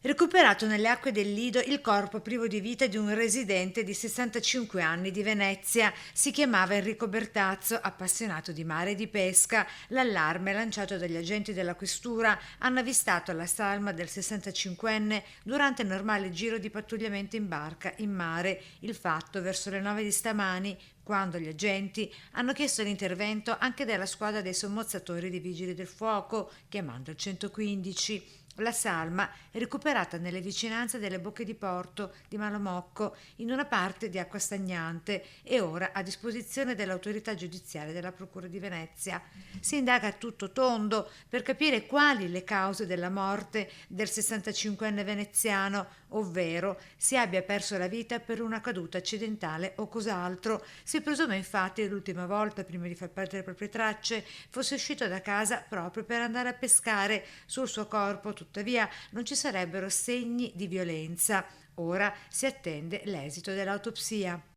Recuperato nelle acque del Lido il corpo privo di vita di un residente di 65 anni di Venezia. Si chiamava Enrico Bertazzo, appassionato di mare e di pesca. L'allarme lanciato dagli agenti della questura hanno avvistato la salma del 65enne durante il normale giro di pattugliamento in barca in mare. Il fatto verso le 9 di stamani, quando gli agenti hanno chiesto l'intervento anche della squadra dei sommozzatori dei vigili del fuoco, chiamando il 115. La salma è recuperata nelle vicinanze delle bocche di porto di Malamocco in una parte di acqua stagnante e ora a disposizione dell'autorità giudiziaria della Procura di Venezia. Si indaga a tutto tondo per capire quali le cause della morte del 65enne veneziano, ovvero se abbia perso la vita per una caduta accidentale o cos'altro. Si presume infatti che l'ultima volta, prima di far perdere le proprie tracce, fosse uscito da casa proprio per andare a pescare. Sul suo corpo, tuttavia, non ci sarebbero segni di violenza. Ora si attende l'esito dell'autopsia.